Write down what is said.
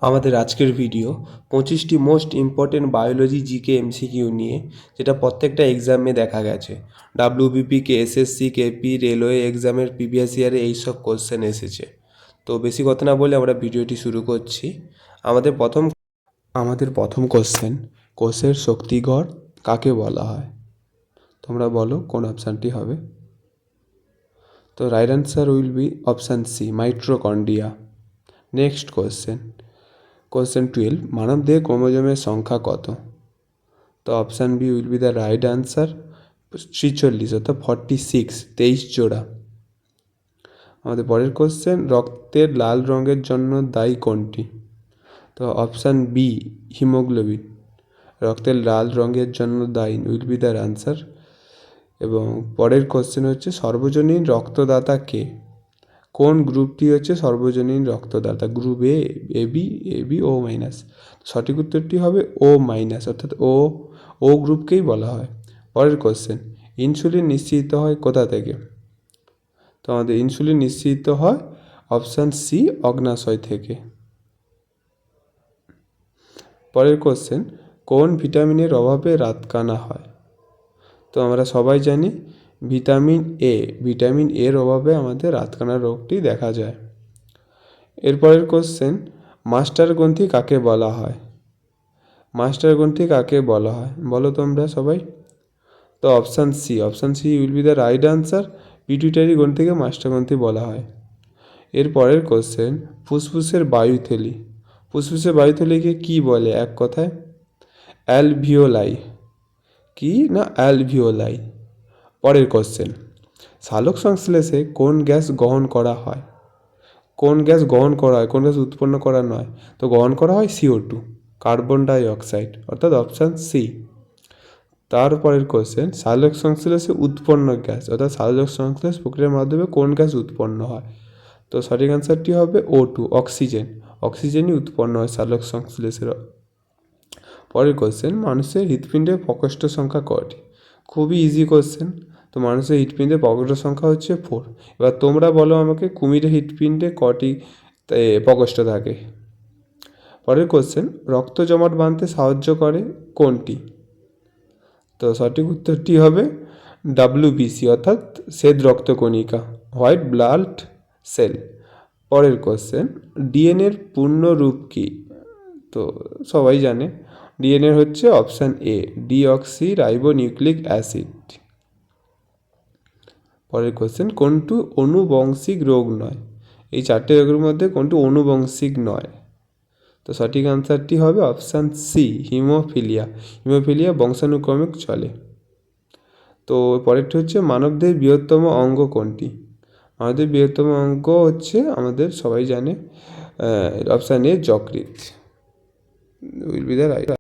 আমাদের আজকের ভিডিও 25টি most important biology GK MCQ নিয়ে, যেটা প্রত্যেকটা এক্সামে দেখা গেছে। ডাব্লিউবিপি কে এসএসসি কেপি রেলওয়ে এক্সামের প্রিভিয়াস ইয়ারে এইসব কোশ্চেন এসেছে। তো বেশি কথা না বলে আমরা ভিডিওটি শুরু করছি। আমাদের প্রথম কোশ্চেন, কোষের শক্তিগড় কাকে বলা হয়? তোমরা বলো কোন অপশানটি হবে। তো right answer will be option C, mitochondria. Next question 12, মানবদেহে ক্রোমোজোমের সংখ্যা কত? তো option B will be the right answer, 43 অর্থাৎ 46, 23 জোড়া। আমাদের পরের কোশ্চেন, রক্তের লাল রঙের জন্য দায়ী কোনটি? তো অপশান বি, হিমোগ্লোবিন। রক্তের লাল রঙের জন্য দায়ী উইল বি দ্য অ্যান্সার। এবং পরের কোশ্চেন হচ্ছে, সর্বজনীন রক্তদাতা কে? কোন গ্রুপটি হচ্ছে সর্বজনীন রক্তদাতা? গ্রুপ এবি ও মাইনাস। সঠিক উত্তরটি হবে ও মাইনাস, অর্থাৎ ও গ্রুপকেই বলা হয়। পরের কোশ্চেন, ইনসুলিন নিঃসৃত হয় কোথা থেকে? তো আমাদের ইনসুলিন নিঃসৃত হয় অপশান সি, অগ্নাশয় থেকে। পরের কোশ্চেন, কোন ভিটামিনের অভাবে রাতকানা হয়? তো আমরা সবাই জানি ভিটামিন এর অভাবে আমাদের রাতকানা রোগটি দেখা যায়। এরপরের কোশ্চেন, মাস্টার গ্রন্থি কাকে বলা হয়? মাস্টার গ্রন্থি কাকে বলা হয় বলো তোমরা সবাই। তো option C will be the right answer, pituitary গ্রন্থিকে মাস্টার গ্রন্থি বলা হয়। এরপরের কোশ্চেন, ফুসফুসের বায়ুথলিকে কি বলে এক কথায়? অ্যালভিওলাই। কি না অ্যালভিওলাই। পরের কোশ্চেন, সালোক সংশ্লেষে কোন গ্যাস গ্রহণ করা হয়? কোন গ্যাস উৎপন্ন করা নয়? তো গ্রহণ করা হয় CO2, কার্বন ডাই অক্সাইড, অর্থাৎ অপশান সি। তারপরের কোশ্চেন, সালোক সংশ্লেষে উৎপন্ন গ্যাস, অর্থাৎ সালোক সংশ্লেষ প্রক্রিয়ার মাধ্যমে কোন গ্যাস উৎপন্ন হয়? তো সঠিক অ্যান্সারটি হবে O2, অক্সিজেনই উৎপন্ন হয় সালোক সংশ্লেষের। পরের কোশ্চেন, মানুষের হৃৎপিণ্ডের প্রকোষ্ঠ সংখ্যা কটি? খুবই ইজি কোশ্চেন। তো মানুষের হৃৎপিণ্ডের প্রকোষ্ঠ সংখ্যা হচ্ছে 4। এবার তোমরা বলো আমাকে, কুমিরের হৃৎপিণ্ডে কটি প্রকোষ্ঠ থাকে? পরের কোশ্চেন, রক্ত জমাট বাঁধতে সাহায্য করে কোনটি? তো সঠিক উত্তরটি হবে WBC, অর্থাৎ শ্বেত রক্তকণিকা, হোয়াইট ব্লাড সেল। পরের কোশ্চেন, ডিএনএর পূর্ণ রূপ কী? তো সবাই জানে, ডিএনএ হচ্ছে option A, deoxy ribonucleic acid. পরের কোশ্চেন, কোনটি অনুবংশিক রোগ নয়? এই 4টে রোগের মধ্যে কোনটি অনুবংশিক নয়? তো সঠিক আনসারটি হবে অপশান সি, হিমোফিলিয়া বংশানুক্রমিক চলে। তো পরেরটি হচ্ছে, মানবদেহের বৃহত্তম অঙ্গ কোনটি? আমাদের বৃহত্তম অঙ্গ হচ্ছে, আমাদের সবাই জানে, অপশান এ, যকৃৎ উইল বি দ্য রাইট।